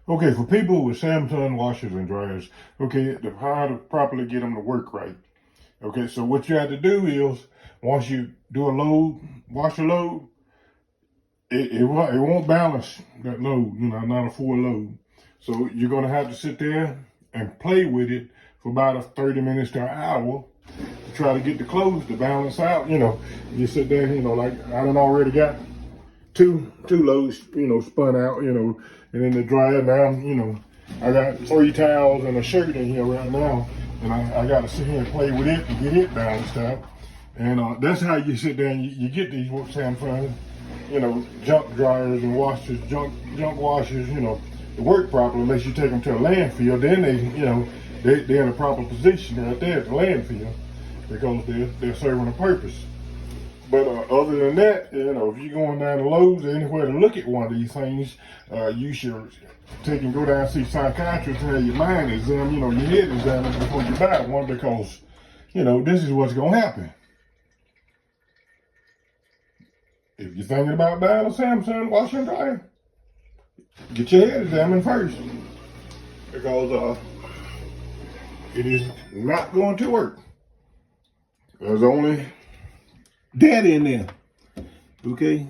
Okay, for people with Samsung washers and dryers, okay, how to properly get them to work right. Okay, so what you have to do is once you do a load, wash a load, it won't balance that load, not a full load. So you're gonna have to sit there and play with it for about 30 minutes to an hour to try to get the clothes to balance out. You sit there, like I done already got two loads, spun out, and in the dryer now, I got 3 towels and a shirt in here right now, and I got to sit here and play with it and get it balanced out. And that's how you sit there and you get these Samsung, junk dryers and washers, junk washers, to work properly unless you take them to a landfill. Then they're in a proper position right there at the landfill because they're serving a purpose. But other than that, if you're going down to Lowe's or anywhere to look at one of these things, you should take and go down and see a psychiatrist and have your mind examined, your head examined before you buy one because, this is what's going to happen. If you're thinking about buying a Samsung washer and dryer, get your head examined first because it is not going to work. There's only that in there. Okay?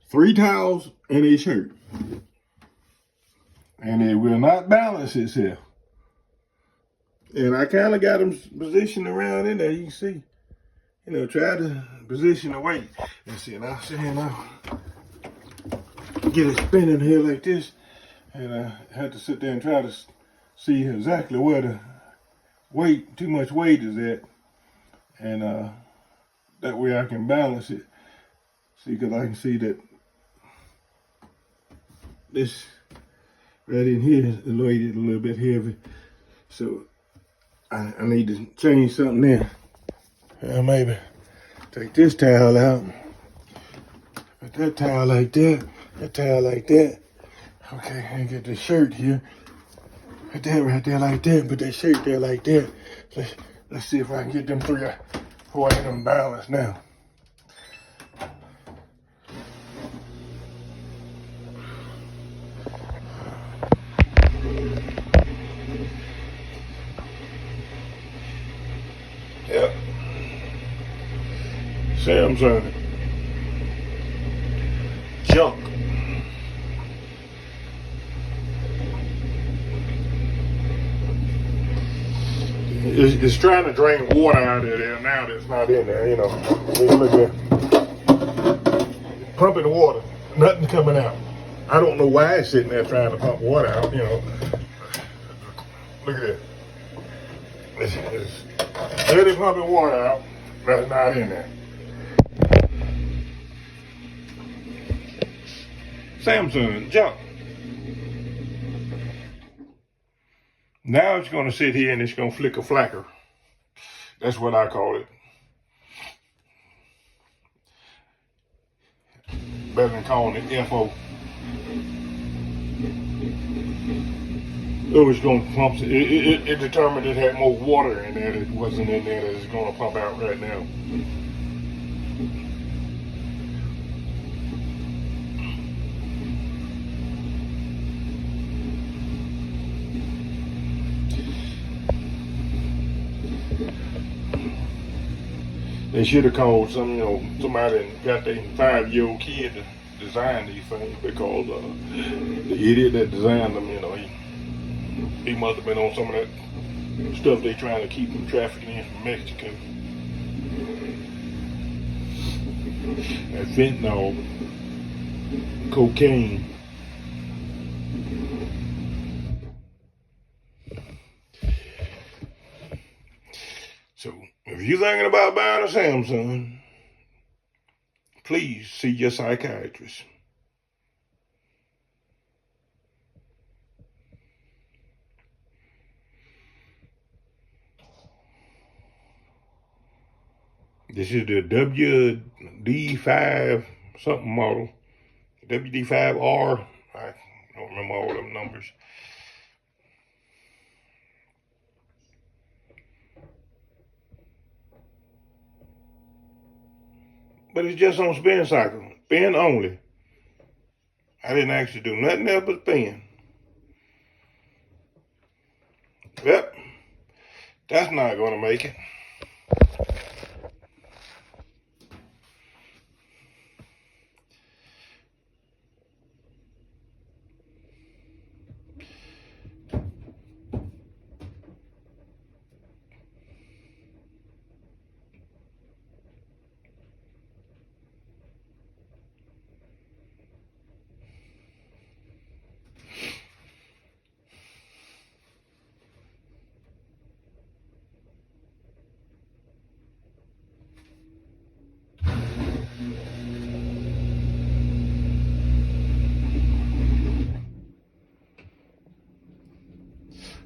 3 towels and a shirt. And it will not balance itself. And I kind of got them positioned around in there. You can see. Try to position the weight. And see, now sit here now. Get it spinning here like this. And I had to sit there and try to see exactly where the too much weight is at. And that way I can balance it. See, because I can see that this right in here is weighted a little bit heavy. So I need to change something there. Maybe take this towel out. Put that towel like that. That towel like that. Okay, and get the shirt here. Put that right there like that. Put that shirt there like that. Let's see if I can get them 3 before I get them balanced now. Yep. Samsung. Junk. It's trying to drain water out of there now that's not in there, Look at pumping water, nothing coming out. I don't know why it's sitting there trying to pump water out, Look at that. It's steady pumping water out, that's not in there. Samsung junk. Now it's going to sit here and it's going to flicker flacker. That's what I call it. Better than calling it FO. It was going to pump. It determined it had more water in there that wasn't in there that it's going to pump out right now. They should have called somebody and got their 5-year-old kid to design these things because the idiot that designed them, he must have been on some of that stuff they trying to keep from trafficking in from Mexico. That fentanyl, cocaine. So if you're thinking about buying a Samsung, please see your psychiatrist. This is the WD5 something model. WD5R. I don't remember all them numbers. But it's just on spin cycle. Spin only. I didn't actually do nothing else but spin. Yep, that's not gonna make it.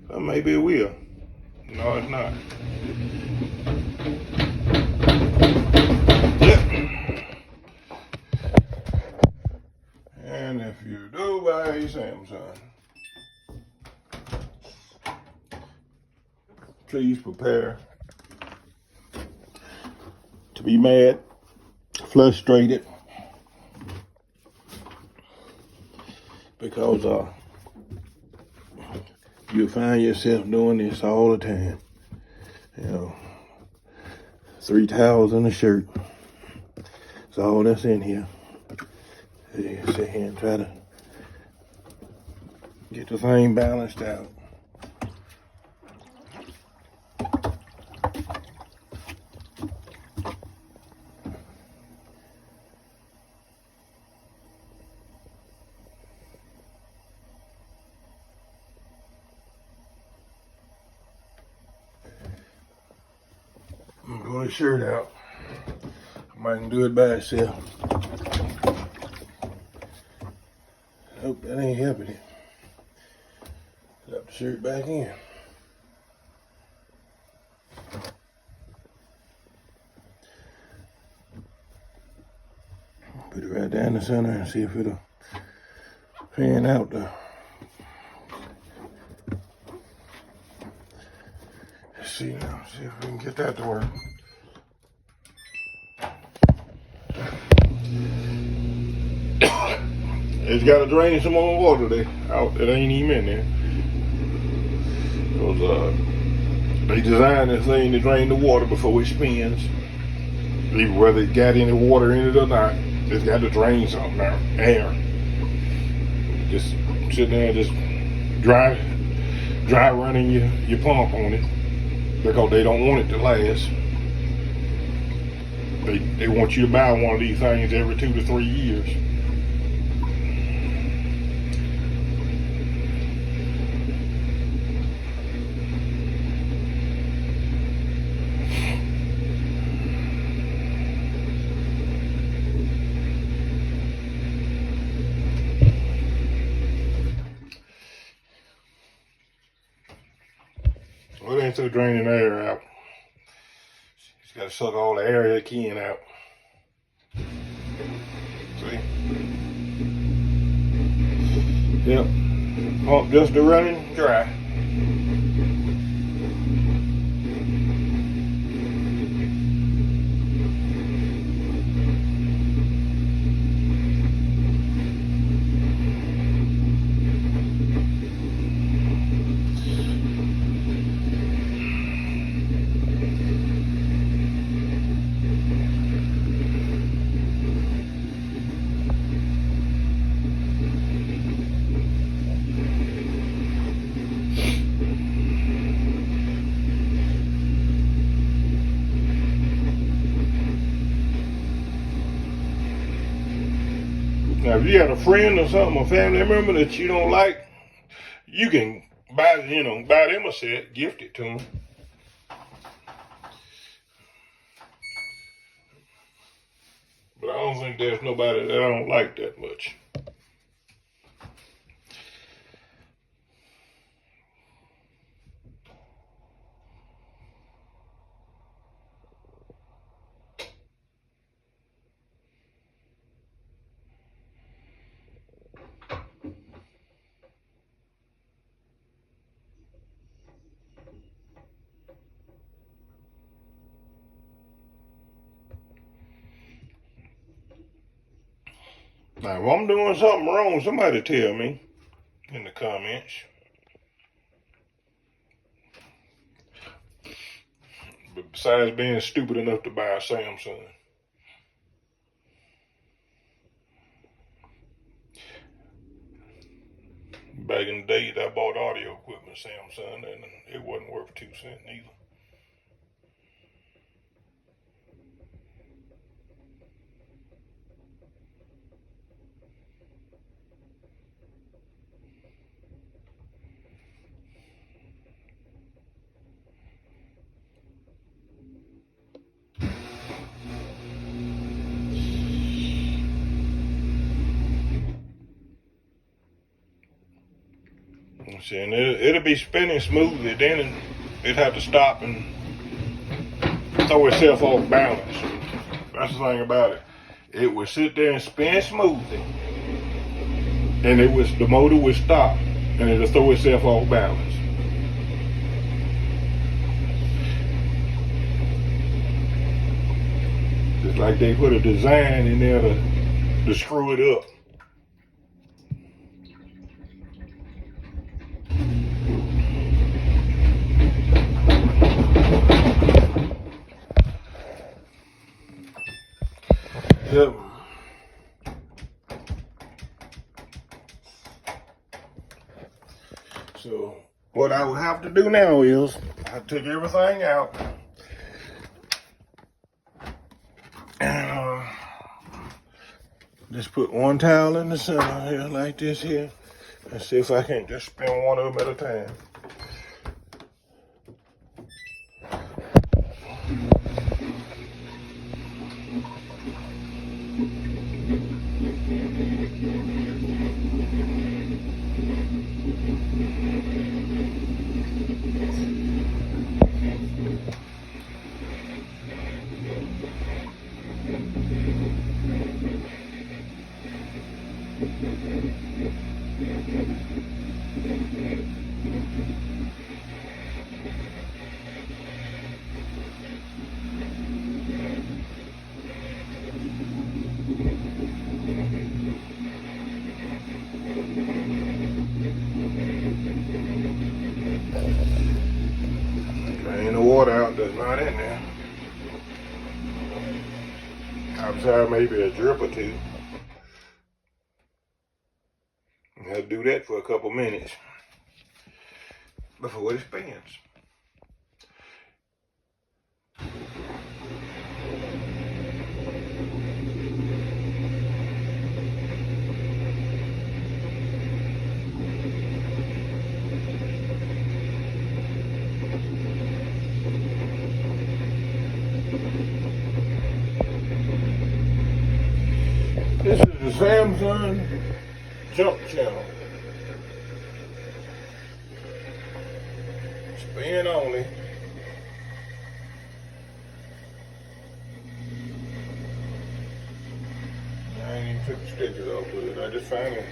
Well, maybe it will. No, it's not. Yep. And if you do buy a Samsung, please prepare to be mad, frustrated, because you find yourself doing this all the time. You know, 3 towels and a shirt. That's all that's in here. You sit here and try to get the thing balanced out. I'm gonna pull the shirt out. I might do it by itself. Nope, that ain't helping it. Drop the shirt back in. Put it right down the center and see if it'll fan out the. Let's see now, see if we can get that to work. It's got to drain some more water there. Out, it ain't even in there. Because they designed this thing to drain the water before it spins. Even whether it got any water in it or not, it's got to drain something now. Air. Just sit there and just dry running your pump on it, because they don't want it to last. They want you to buy one of these things every 2 to 3 years. Well, it ain't through draining the air out. Just got to suck all the air it can out. See? Yep. Pump just to running dry. Now, if you got a friend or something, a family member that you don't like, you can buy them a set, gift it to them. But I don't think there's nobody that I don't like that much. Now, if I'm doing something wrong, somebody tell me in the comments. But besides being stupid enough to buy a Samsung. Back in the days, I bought audio equipment, Samsung, and it wasn't worth 2 cents either. See, and it'll be spinning smoothly, then it'd have to stop and throw itself off balance. That's the thing about it. It would sit there and spin smoothly, and the motor would stop, and it'll throw itself off balance. Just like they put a design in there to screw it up. Yep. So what I would have to do now is I took everything out and just put one towel in the center here like this here, and see if I can just spin one of them at a time. Drain the water out that's not in there. Outside maybe a drip or two. I have to do that for a couple minutes before it spins. This is the Samsung Jump Channel. Spin only. I ain't even took the stickers off with it. I just finally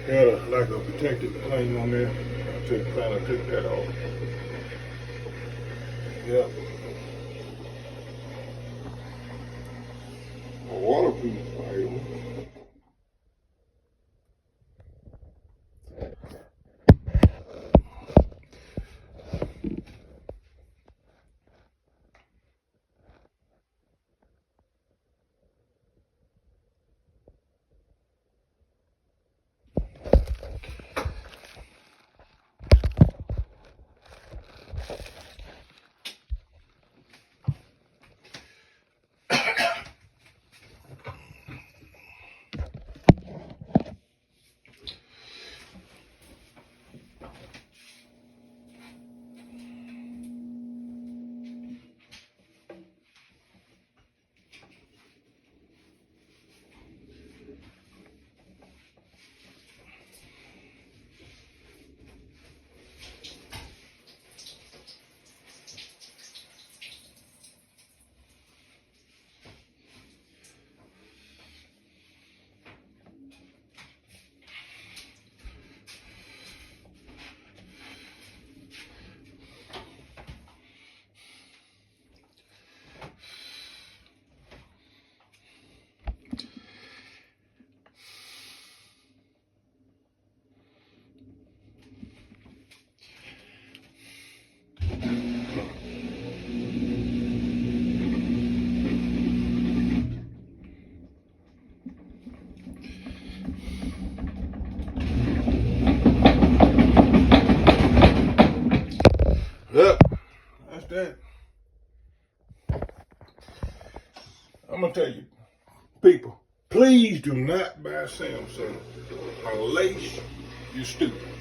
had like a protective thing on there. I finally took that off. Yep. A waterproof item. I'm gonna tell you, people, please do not buy Samsung unless you're stupid.